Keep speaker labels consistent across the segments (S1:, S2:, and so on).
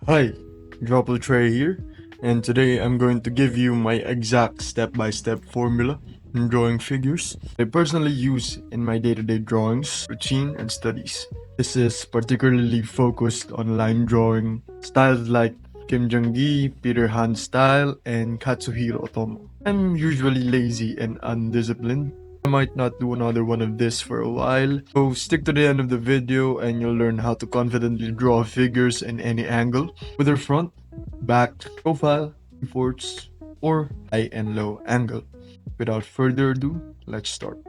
S1: Hi, Dropple Trey here, and today I'm going to give you my exact step-by-step formula in drawing figures I personally use in my day-to-day drawings, routine, and studies. This is particularly focused on line drawing, styles like Kim Jung Gi, Peter Han style, and Katsuhiro Otomo. I'm usually lazy and undisciplined. I might not do another one of this for a while, so stick to the end of the video and you'll learn how to confidently draw figures in any angle, whether front, back, profile, reports, or high and low angle. Without further ado, let's start.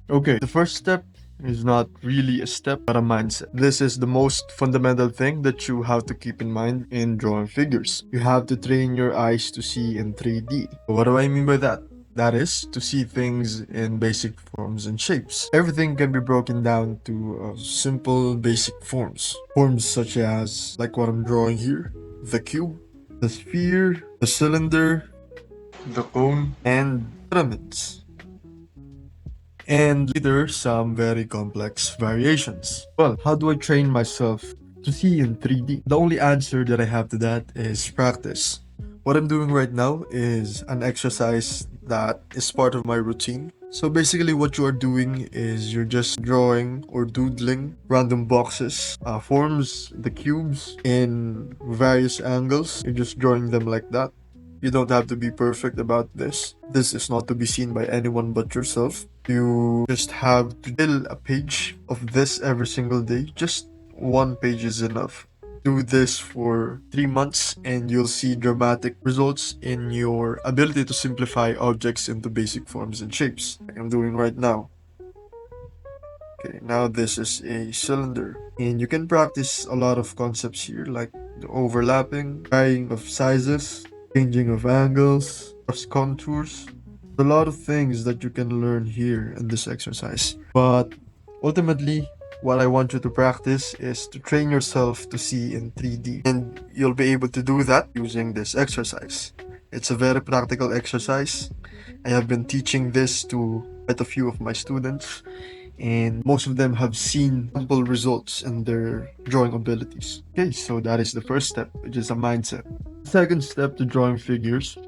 S1: Okay, the first step is not really a step but a mindset. This is the most fundamental thing that you have to keep in mind in drawing figures. You have to train your eyes to see in 3D. What do I mean by that? That is, to see things in basic forms and shapes. Everything can be broken down to simple basic forms. Forms such as, like what I'm drawing here, the cube, the sphere, the cylinder, the cone, and pyramids. And later, some very complex variations. Well, how do I train myself to see in 3D? The only answer that I have to that is practice. What I'm doing right now is an exercise that is part of my routine. So basically what you are doing is you're just drawing or doodling random boxes, forms, the cubes in various angles. You're just drawing them like that. You don't have to be perfect about this. This is not to be seen by anyone but yourself. You just have to fill a page of this every single day. Just one page is enough. Do this for 3 months and you'll see dramatic results in your ability to simplify objects into basic forms and shapes, like I'm doing right now. Okay, now this is a cylinder. And you can practice a lot of concepts here, like the overlapping, varying of sizes, changing of angles, cross contours. A lot of things that you can learn here in this exercise. But ultimately, what I want you to practice is to train yourself to see in 3D. And you'll be able to do that using this exercise. It's a very practical exercise. I have been teaching this to quite a few of my students, and most of them have seen ample results in their drawing abilities. Okay, so that is the first step, which is a mindset. Second step to drawing figures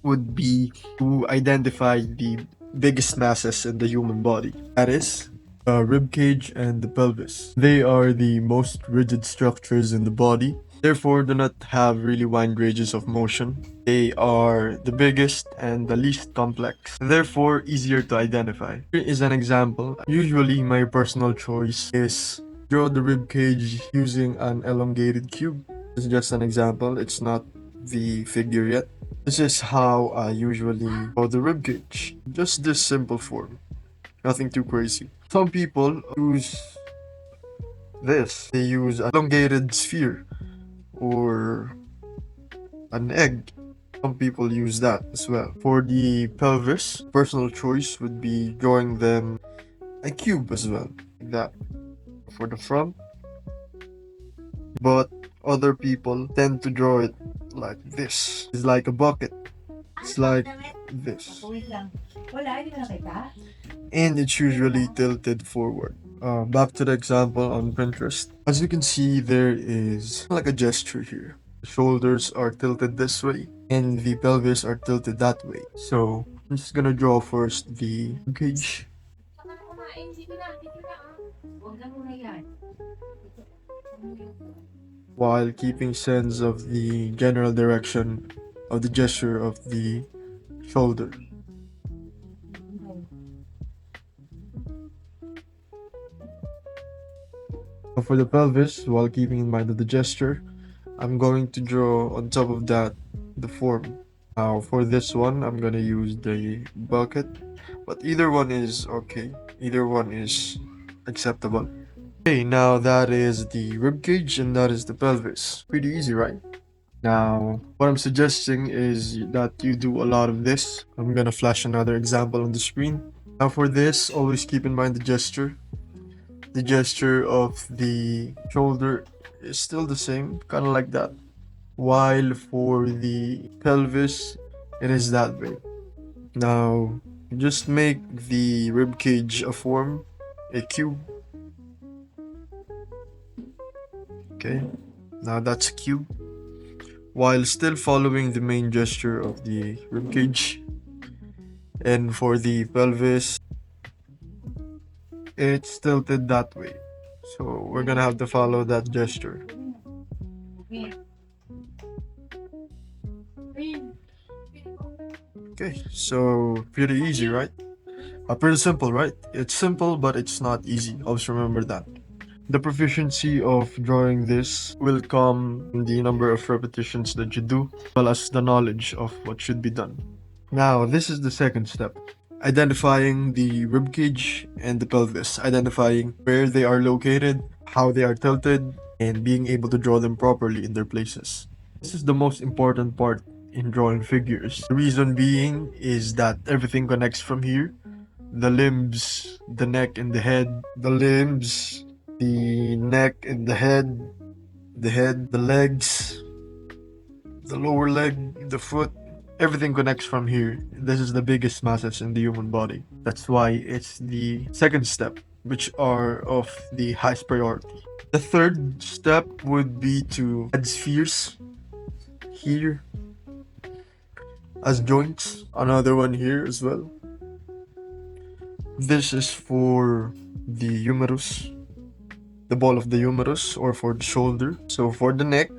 S1: would be to identify the biggest masses in the human body. That is, the rib cage and the pelvis. They are the most rigid structures in the body, therefore do not have really wide ranges of motion. They are the biggest and the least complex, therefore easier to identify. Here is an example. Usually my personal choice is draw the rib cage using an elongated cube. This is just an example, it's not the figure yet. This is how I usually draw the rib cage. Just this simple form. Nothing too crazy. Some people use this. They use an elongated sphere or an egg. Some people use that as well. For the pelvis, personal choice would be drawing them a cube as well, like that. For the front, but other people tend to draw it like this. It's like a bucket. It's like this. And it's usually tilted forward. Back to the example on Pinterest. As you can see, there is like a gesture here. The shoulders are tilted this way and the pelvis are tilted that way. So I'm just gonna draw first the cage. While keeping sense of the general direction of the gesture of the shoulder. For the pelvis, while keeping in mind the gesture, I'm going to draw on top of that the form. Now for this one, I'm gonna use the bucket, but either one is okay. Either one is acceptable. Okay, now that is the rib cage and that is the pelvis. Pretty easy, right? Now, what I'm suggesting is that you do a lot of this. I'm gonna flash another example on the screen. Now for this, always keep in mind the gesture. The gesture of the shoulder is still the same, kind of like that. While for the pelvis, it is that way. Now, just make the rib cage a form, a cube. Okay, now that's a cube. while still following the main gesture of the ribcage. And for the pelvis, it's tilted that way. So we're gonna have to follow that gesture. Okay, so pretty easy, right? Pretty simple, right? It's simple, but it's not easy. Always remember that. The proficiency of drawing this will come in the number of repetitions that you do, as well as the knowledge of what should be done. Now, this is the second step. Identifying the ribcage and the pelvis, identifying where they are located, how they are tilted, and being able to draw them properly in their places. This is the most important part in drawing figures. The reason being is that everything connects from here. The limbs, the neck and the head, the limbs, the neck and the head, the legs, the lower leg, the foot, everything connects from here. This is the biggest muscles in the human body. That's why it's the second step, which are of the highest priority. The third step would be to add spheres here as joints. Another one here as well. This is for the humerus, the ball of the humerus, or for the shoulder. So for the neck,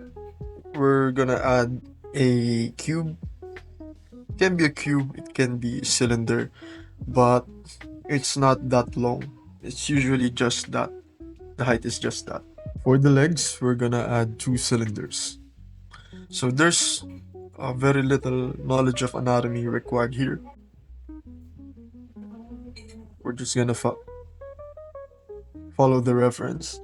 S1: we're gonna add a cube. It can be a cube, it can be a cylinder, but it's not that long. It's usually just that. The height is just that. For the legs, we're gonna add two cylinders. So there's very little knowledge of anatomy required here. We're just gonna follow the reference.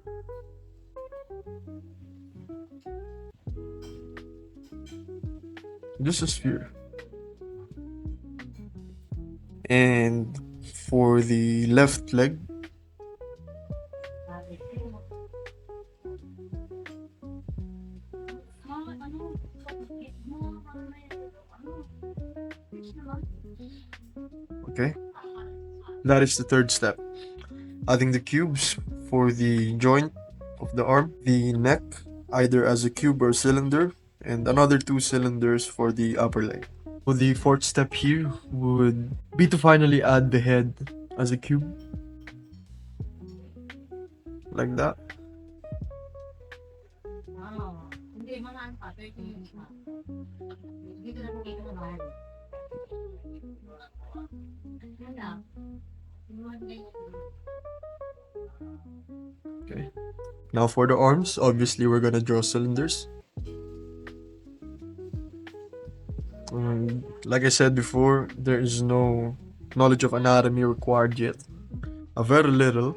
S1: Just a sphere. And for the left leg, okay, that is the third step. Adding the cubes for the joint of the arm, the neck, either as a cube or cylinder, and another two cylinders for the upper leg. So the fourth step here would be to finally add the head as a cube, like that. Okay. Now for the arms, obviously we're gonna draw cylinders. Like I said before, there is no knowledge of anatomy required yet. A very little.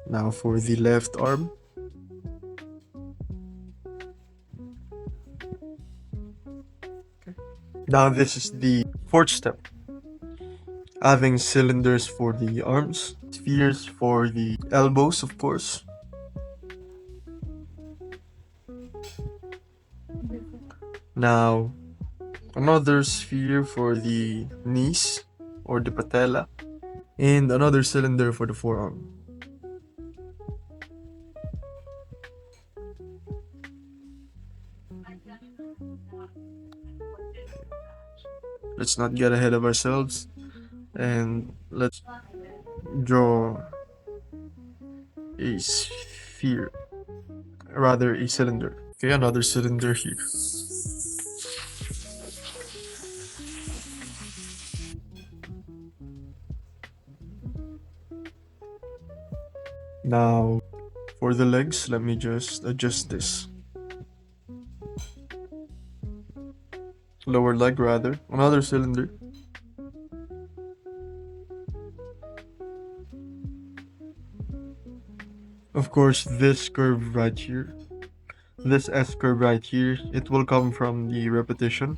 S1: Now for the left arm. Okay. Now this is the fourth step. Having cylinders for the arms, spheres for the elbows, of course. Now, another sphere for the knees or the patella, and another cylinder for the forearm. Let's not get ahead of ourselves, and let's draw a sphere, rather a cylinder. Okay, another cylinder here. Now, for the legs, let me just adjust this. Lower leg, rather. Another cylinder. Of course, this curve right here, this S curve right here, it will come from the repetition.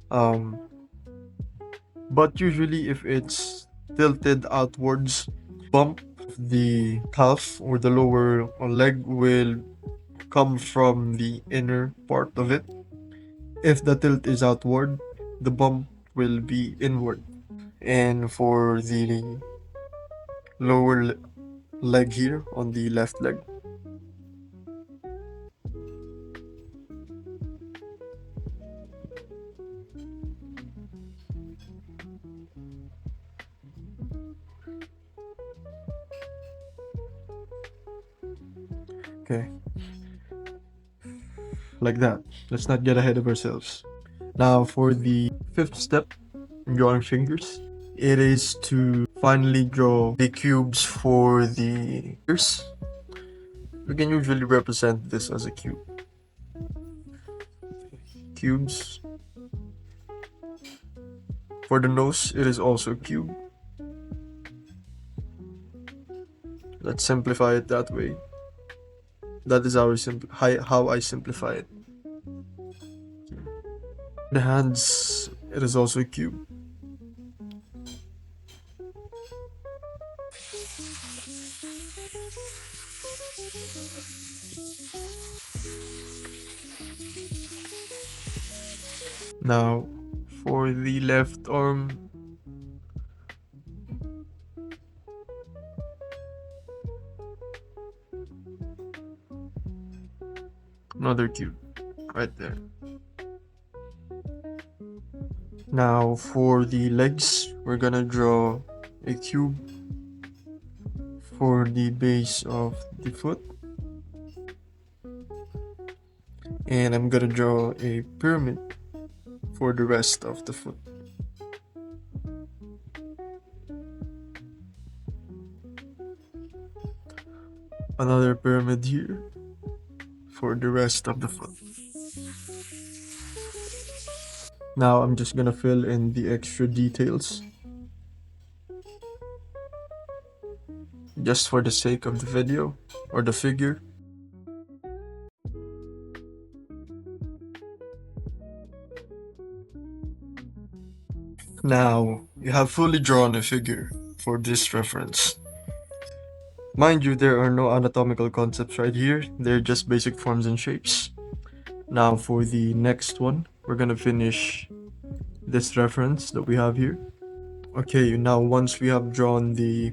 S1: But usually if it's tilted outwards, bump the calf or the lower leg will come from the inner part of it. If the tilt is outward, the bump will be inward. And for the lower leg here on the left leg, Okay, like that. Let's not get ahead of ourselves. Now for the fifth step, drawing fingers. It is to finally draw the cubes for the ears. We can usually represent this as a cube. Cubes. For the nose, it is also a cube. Let's simplify it that way. That is how I simplify it. The hands, it is also a cube. Now, for the left arm, another cube right there. Now, for the legs, we're gonna draw a cube for the base of the foot. And I'm gonna draw a pyramid for the rest of the foot. Another pyramid here for the rest of the foot. Now I'm just gonna fill in the extra details just for the sake of the video or the figure. Now you have fully drawn a figure for this reference. Mind you, there are no anatomical concepts right here, they're just basic forms and shapes. Now for the next one, we're gonna finish this reference that we have here. Okay, now once we have drawn the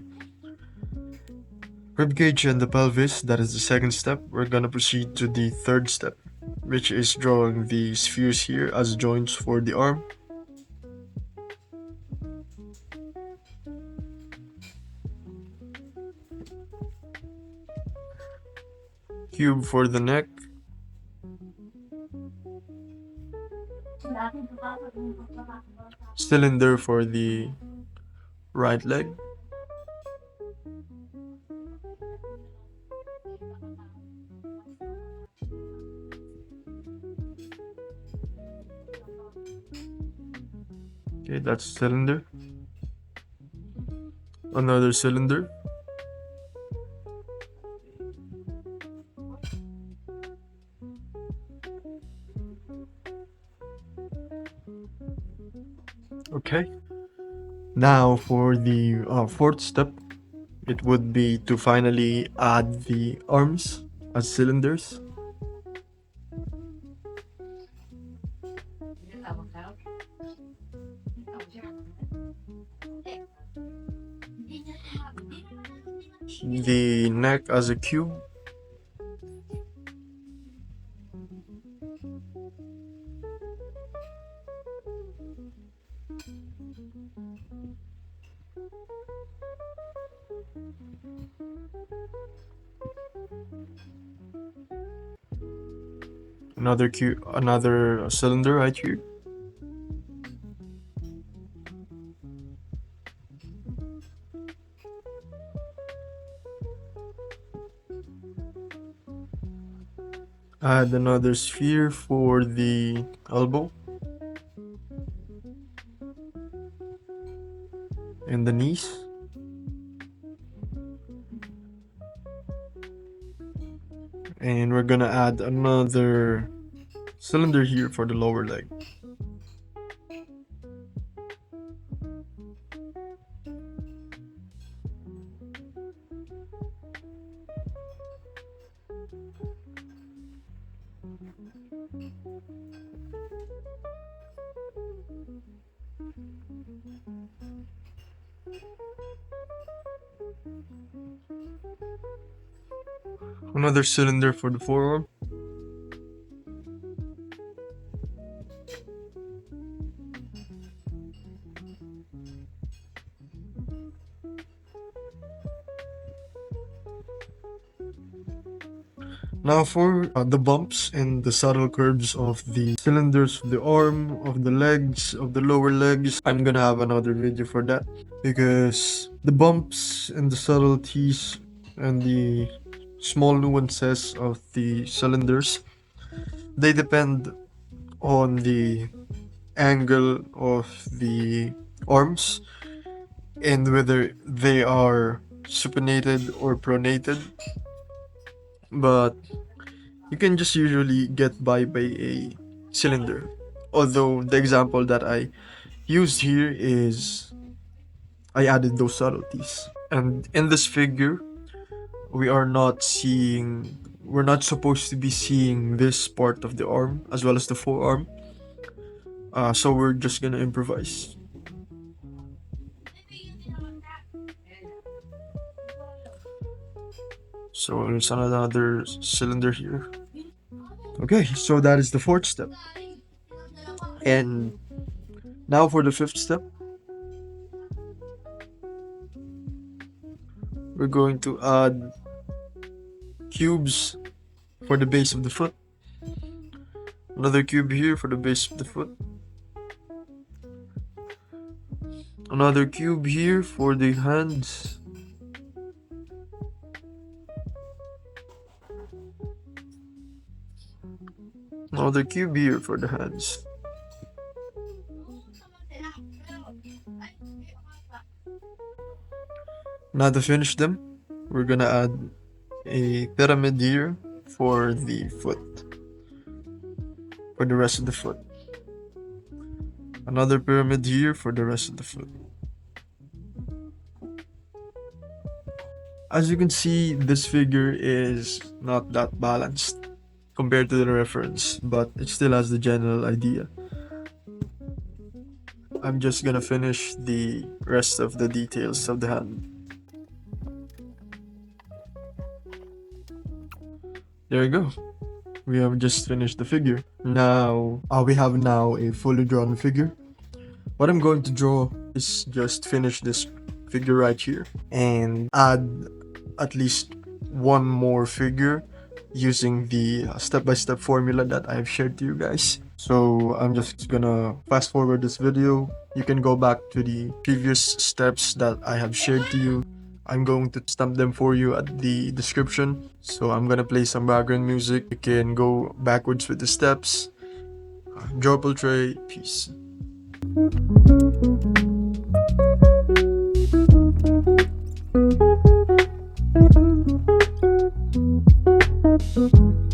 S1: ribcage and the pelvis, that is the second step, we're gonna proceed to the third step, which is drawing the spheres here as joints for the arm. Cube for the neck. Cylinder for the right leg. Okay, that's cylinder. Another cylinder. Okay. Now for the fourth step, it would be to finally add the arms as cylinders. The neck as a cube. Another cube, another cylinder right here. Add another sphere for the elbow and the knees. And we're gonna add another cylinder here for the lower leg. Another cylinder for the forearm. Now for the bumps and the subtle curves of the cylinders of the arm, of the legs, of the lower legs, I'm gonna have another video for that. Because the bumps and the subtleties and the small nuances of the cylinders, they depend on the angle of the arms and whether they are supinated or pronated. But you can just usually get by a cylinder. Although the example that I used here is I added those subtleties. And in this figure, we're not supposed to be seeing this part of the arm as well as the forearm. So we're just gonna improvise. So there's another cylinder here. Okay, so that is the fourth step. And now for the fifth step, we're going to add cubes for the base of the foot. Another cube here for the base of the foot. Another cube here for the hands. Another cube here for the hands. Now to finish them, we're gonna add a pyramid here for the foot. For the rest of the foot. Another pyramid here for the rest of the foot. As you can see, this figure is not that balanced compared to the reference, but it still has the general idea. I'm just gonna finish the rest of the details of the hand. There you go. We have just finished the figure. Now, we have now a fully drawn figure. What I'm going to draw is just finish this figure right here and add at least one more figure using the step-by-step formula that I've shared to you guys. So I'm just gonna fast forward this video. You can go back to the previous steps that I have shared to you. I'm going to stamp them for you at the description. So I'm gonna play some background music. You can go backwards with the steps. Draw portrait, peace. Thank you.